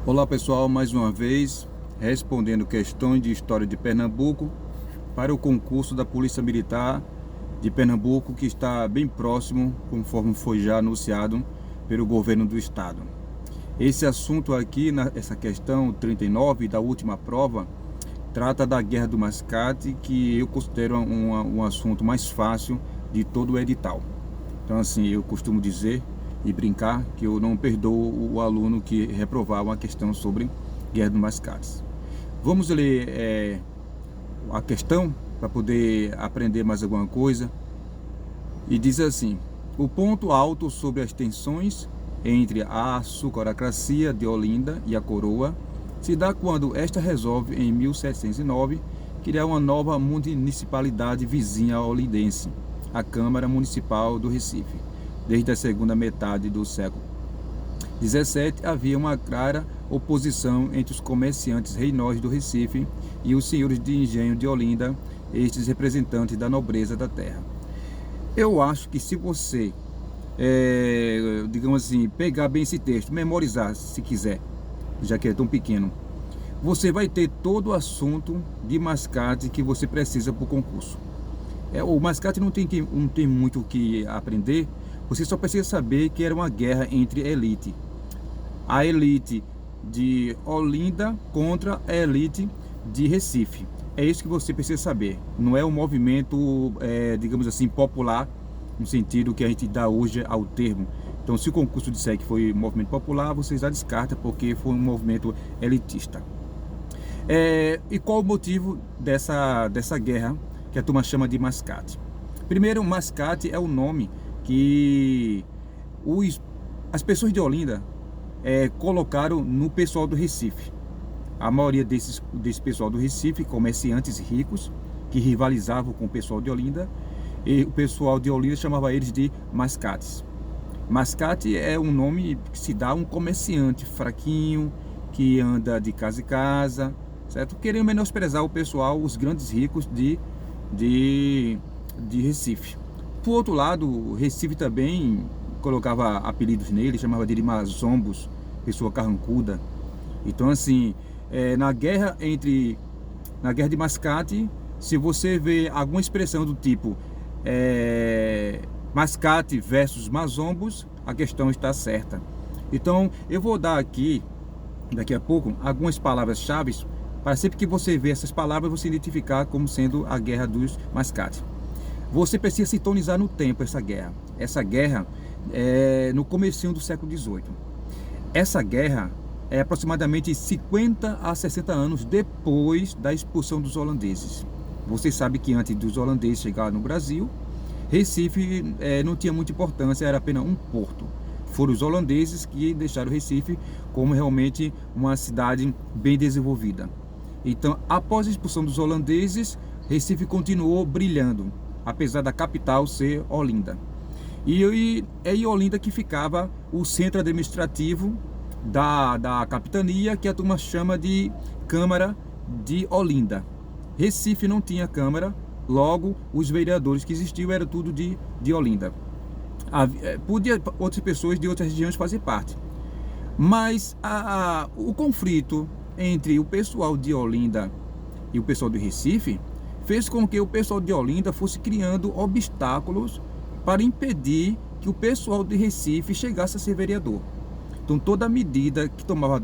Olá pessoal, mais uma vez respondendo questões de história de Pernambuco para o concurso da Polícia Militar de Pernambuco, que está bem próximo, conforme foi já anunciado pelo governo do estado. Esse assunto aqui, essa questão 39 da última prova, trata da Guerra do Mascate, que eu considero um assunto mais fácil de todo o edital. Então assim, eu costumo dizer e brincar que eu não perdoo o aluno que reprovar uma questão sobre Guerra dos Mascates. Vamos ler a questão para poder aprender mais alguma coisa. E diz assim: o ponto alto sobre as tensões entre a açucarocracia de Olinda e a coroa se dá quando esta resolve, em 1709, criar uma nova municipalidade vizinha olindense, a Câmara Municipal do Recife. Desde a segunda metade do século XVII havia uma clara oposição entre os comerciantes reinosos do Recife e os senhores de engenho de Olinda, estes representantes da nobreza da terra. Eu acho que se você, digamos assim, pegar bem esse texto, memorizar se quiser, já que é tão pequeno, você vai ter todo o assunto de mascate que você precisa para o concurso. O mascate não tem muito o que aprender. Você só precisa saber que era uma guerra entre elite. A elite de Olinda contra a elite de Recife. É isso que você precisa saber. Não é um movimento, digamos assim, popular, no sentido que a gente dá hoje ao termo. Então, se o concurso disser que foi um movimento popular, você já descarta, porque foi um movimento elitista. E qual o motivo dessa guerra que a turma chama de mascate? Primeiro, mascate é o nome que as pessoas de Olinda colocaram no pessoal do Recife. A maioria desse pessoal do Recife, comerciantes ricos, que rivalizavam com o pessoal de Olinda, e o pessoal de Olinda chamava eles de mascates. Mascate é um nome que se dá a um comerciante fraquinho, que anda de casa em casa, certo? Querendo menosprezar o pessoal, os grandes ricos de Recife. Por outro lado, Recife também colocava apelidos nele, chamava de mazombos, pessoa carrancuda. Então assim, na guerra de mascate, se você vê alguma expressão do tipo mascate versus mazombos, a questão está certa. Então eu vou dar aqui, daqui a pouco, algumas palavras-chave para sempre que você vê essas palavras, você identificar como sendo a Guerra dos Mascates. Você precisa sintonizar no tempo essa guerra. Essa guerra é no comecinho do século XVIII. Essa guerra é aproximadamente 50 a 60 anos depois da expulsão dos holandeses. Você sabe que antes dos holandeses chegarem no Brasil, Recife não tinha muita importância, era apenas um porto. Foram os holandeses que deixaram Recife como realmente uma cidade bem desenvolvida. Então, após a expulsão dos holandeses, Recife continuou brilhando, apesar da capital ser Olinda. E é em Olinda que ficava o centro administrativo da capitania, que a turma chama de Câmara de Olinda. Recife não tinha Câmara, logo os vereadores que existiam eram tudo de Olinda. Podia outras pessoas de outras regiões fazer parte. Mas o conflito entre o pessoal de Olinda e o pessoal de Recife fez com que o pessoal de Olinda fosse criando obstáculos para impedir que o pessoal de Recife chegasse a ser vereador. Então toda medida que tomava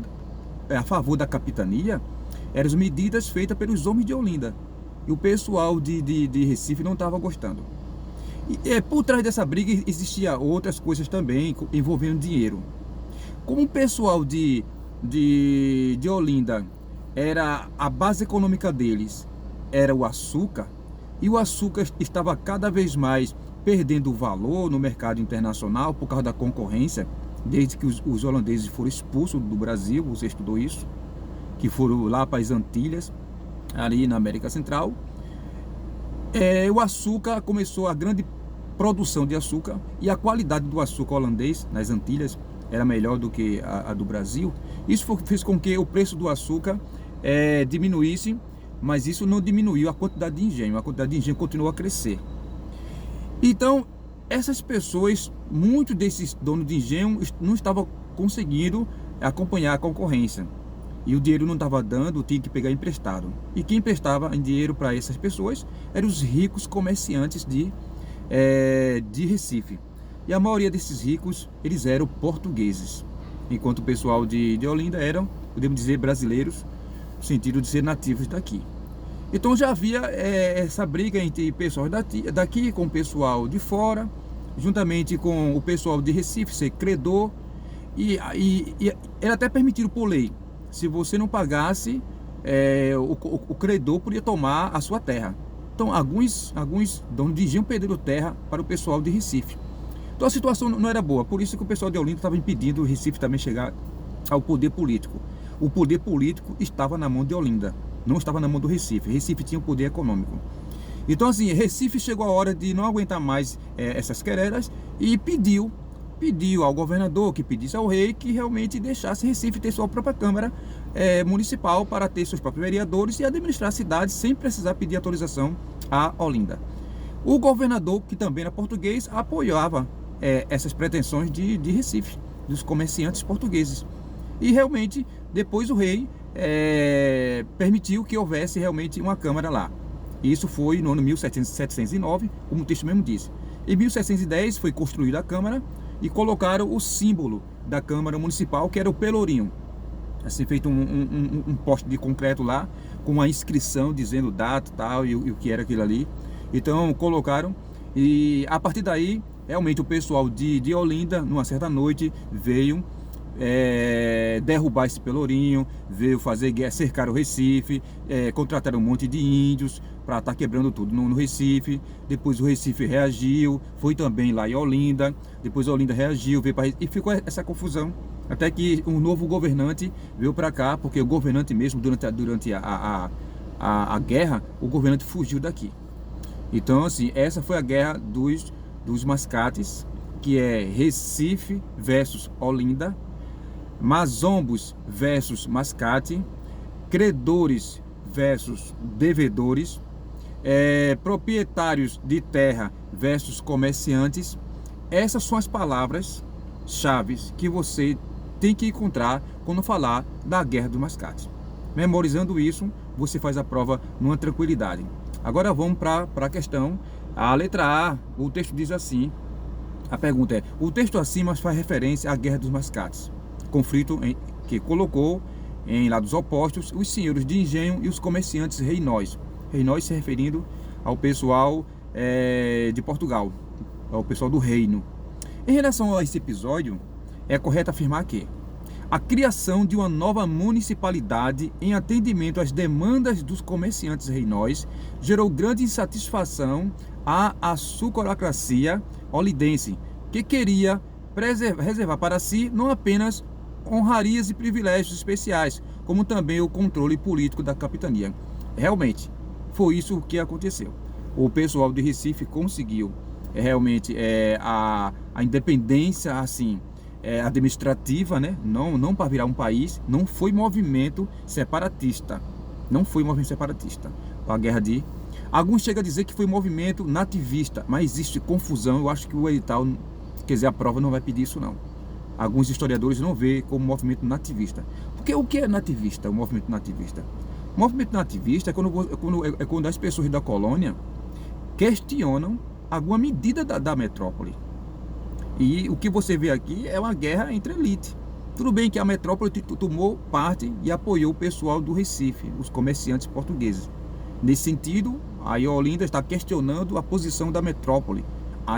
a favor da capitania eram as medidas feitas pelos homens de Olinda. E o pessoal de Recife não estava gostando. E por trás dessa briga existia outras coisas também envolvendo dinheiro. Como o pessoal de Olinda, era a base econômica deles era o açúcar, e o açúcar estava cada vez mais perdendo valor no mercado internacional por causa da concorrência, desde que os holandeses foram expulsos do Brasil. Você estudou isso, que foram lá para as Antilhas, ali na América Central. O açúcar começou, a grande produção de açúcar, e a qualidade do açúcar holandês nas Antilhas era melhor do que a do Brasil. Isso fez com que o preço do açúcar diminuísse, mas isso não diminuiu a quantidade de engenho. A quantidade de engenho continuou a crescer. Então, essas pessoas, muitos desses donos de engenho, não estavam conseguindo acompanhar a concorrência. E o dinheiro não estava dando, tinha que pegar emprestado. E quem emprestava dinheiro para essas pessoas eram os ricos comerciantes de Recife. E a maioria desses ricos, eles eram portugueses. Enquanto o pessoal de Olinda eram, podemos dizer, brasileiros, no sentido de ser nativos daqui. Então já havia essa briga entre pessoal daqui com o pessoal de fora, juntamente com o pessoal de Recife, ser credor. E era até permitido por lei. Se você não pagasse, o credor podia tomar a sua terra. Então alguns donos de engenho perderam terra para o pessoal de Recife. Então a situação não era boa, por isso que o pessoal de Olinda estava impedindo o Recife também chegar ao poder político. O poder político estava na mão de Olinda, não estava na mão do Recife. Recife tinha o poder econômico. Então assim, Recife chegou a hora de não aguentar mais essas querelas e pediu ao governador, que pedisse ao rei, que realmente deixasse Recife ter sua própria Câmara Municipal para ter seus próprios vereadores e administrar a cidade sem precisar pedir autorização a Olinda. O governador, que também era português, apoiava essas pretensões de Recife, dos comerciantes portugueses. E realmente, depois o rei permitiu que houvesse realmente uma Câmara lá. Isso foi no ano 1709, como o texto mesmo diz. Em 1710 foi construída a Câmara e colocaram o símbolo da Câmara Municipal, que era o pelourinho. Assim, feito um poste de concreto lá, com uma inscrição dizendo data tal, e o que era aquilo ali. Então colocaram, e a partir daí, realmente o pessoal de Olinda, numa certa noite, veio derrubar esse pelourinho, veio fazer guerra, cercar o Recife, contrataram um monte de índios para estar quebrando tudo no Recife. Depois o Recife reagiu, foi também lá em Olinda, depois Olinda reagiu, veio para e ficou essa confusão, até que um novo governante veio para cá, porque o governante mesmo, durante a guerra, o governante fugiu daqui. Então assim, essa foi a guerra dos mascates, que é Recife versus Olinda, mazombos versus mascate, credores versus devedores, proprietários de terra versus comerciantes. Essas são as palavras-chave que você tem que encontrar quando falar da guerra do mascate. Memorizando isso, você faz a prova numa tranquilidade. Agora vamos para a questão. A letra A, o texto diz assim. A pergunta é: o texto acima faz referência à guerra dos mascates, conflito que colocou em lados opostos os senhores de engenho e os comerciantes reinóis. Reinóis se referindo ao pessoal de Portugal, ao pessoal do reino. Em relação a esse episódio, é correto afirmar que a criação de uma nova municipalidade em atendimento às demandas dos comerciantes reinóis gerou grande insatisfação à açucarocracia olindense, que queria reservar para si não apenas honrarias e privilégios especiais, como também o controle político da capitania. Realmente, foi isso que aconteceu. O pessoal de Recife conseguiu realmente a independência assim, administrativa, né? Não para virar um país. Não foi movimento separatista. Não foi movimento separatista. A guerra de... Alguns chegam a dizer que foi movimento nativista, mas existe confusão. Eu acho que o edital, quer dizer, a prova não vai pedir isso não. Alguns historiadores não veem como movimento nativista. Porque o que é nativista, o movimento nativista? O movimento nativista é quando as pessoas da colônia questionam alguma medida da metrópole. E o que você vê aqui é uma guerra entre elite. Tudo bem que a metrópole tomou parte e apoiou o pessoal do Recife, os comerciantes portugueses. Nesse sentido, a Olinda está questionando a posição da metrópole.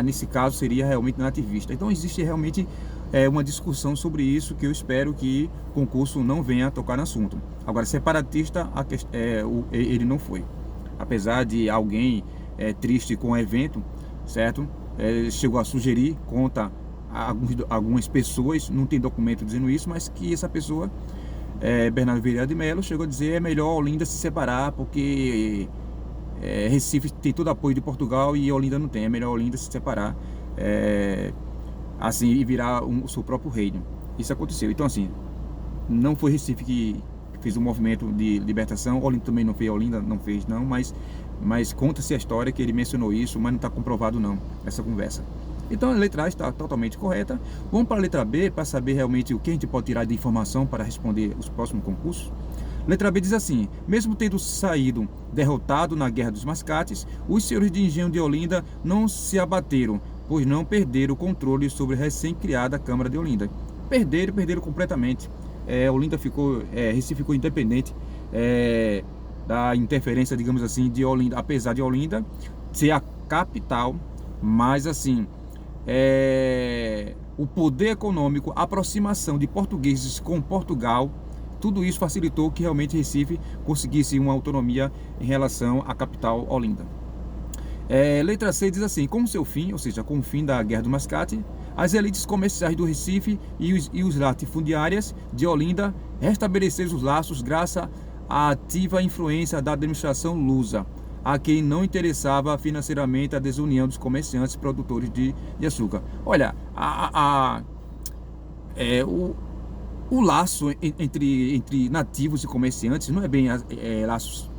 Nesse caso seria realmente nativista. Então existe realmente uma discussão sobre isso, que eu espero que o concurso não venha a tocar no assunto. Agora, separatista, ele não foi. Apesar de alguém triste com o evento, certo? Chegou a sugerir, conta algumas pessoas, não tem documento dizendo isso, mas que essa pessoa, Bernardo Vieira de Mello, chegou a dizer: é melhor Olinda se separar, porque Recife tem todo apoio de Portugal e Olinda não tem, é melhor Olinda se separar, assim, e virar o seu próprio reino. Isso aconteceu. Então assim, não foi Recife que fez um movimento de libertação, Olinda também não fez, Olinda não fez não, mas conta-se a história que ele mencionou isso, mas não está comprovado não, essa conversa. Então a letra A está totalmente correta. Vamos para a letra B para saber realmente o que a gente pode tirar de informação para responder os próximos concursos. Letra B diz assim: mesmo tendo saído derrotado na Guerra dos Mascates, os senhores de engenho de Olinda não se abateram, pois não perderam o controle sobre a recém-criada Câmara de Olinda. Perderam completamente. Olinda ficou, Recife ficou independente da interferência, digamos assim, de Olinda, apesar de Olinda ser a capital, mas assim, o poder econômico, a aproximação de portugueses com Portugal, tudo isso facilitou que realmente Recife conseguisse uma autonomia em relação à capital Olinda. Letra C diz assim: com seu fim, ou seja, com o fim da Guerra do Mascate, as elites comerciais do Recife e os latifundiárias de Olinda restabeleceram os laços graças à ativa influência da administração lusa, a quem não interessava financeiramente a desunião dos comerciantes produtores de açúcar. Olha, o laço entre nativos e comerciantes não é bem laços,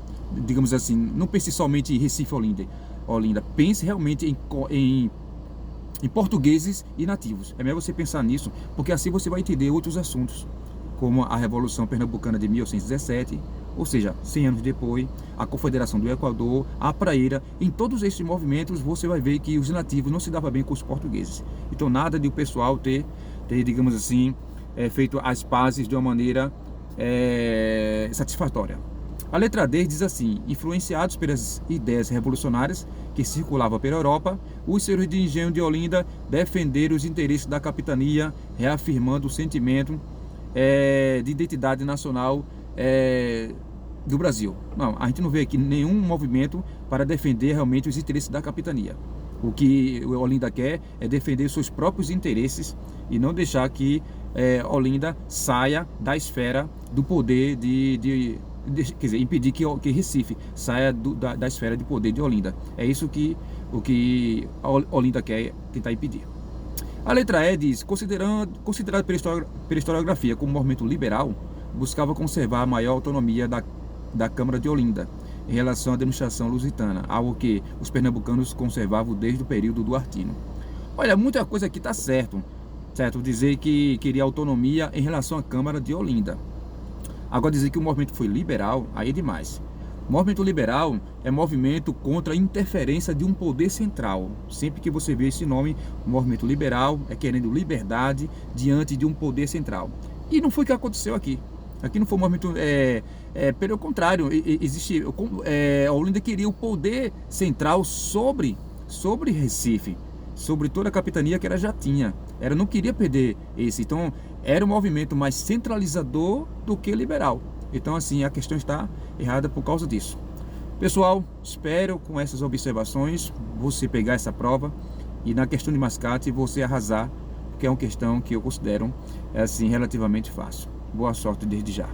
digamos assim, não pense somente em Recife Olinda, pense realmente em portugueses e nativos. É melhor você pensar nisso, porque assim você vai entender outros assuntos, como a Revolução Pernambucana de 1817, ou seja, 100 anos depois, a Confederação do Equador, a Praeira. Em todos esses movimentos você vai ver que os nativos não se davam bem com os portugueses. Então nada de o pessoal ter digamos assim, feito as pazes de uma maneira satisfatória. A letra D diz assim: influenciados pelas ideias revolucionárias que circulavam pela Europa, os senhores de engenho de Olinda defenderam os interesses da capitania, reafirmando o sentimento de identidade nacional do Brasil. Não, a gente não vê aqui nenhum movimento para defender realmente os interesses da capitania. O que o Olinda quer é defender seus próprios interesses e não deixar que Olinda saia da esfera do poder quer dizer, impedir que Recife saia da esfera de poder de Olinda. É isso que Olinda quer tentar impedir. A letra E diz: considerado pela historiografia como movimento liberal, buscava conservar a maior autonomia da Câmara de Olinda em relação à administração lusitana, algo que os pernambucanos conservavam desde o período do Artino. Olha, muita coisa aqui está certo, dizer que queria autonomia em relação à Câmara de Olinda. Agora dizer que o movimento foi liberal, aí é demais. O movimento liberal é movimento contra a interferência de um poder central. Sempre que você vê esse nome, o movimento liberal é querendo liberdade diante de um poder central. E não foi o que aconteceu aqui. Aqui não foi um movimento, pelo contrário, Olinda queria o poder central sobre Recife, sobre toda a capitania que ela já tinha. Ela não queria perder esse, então era um movimento mais centralizador do que liberal. Então assim, a questão está errada por causa disso. Pessoal, espero com essas observações você pegar essa prova e na questão de mascate você arrasar, porque é uma questão que eu considero assim relativamente fácil. Boa sorte desde já.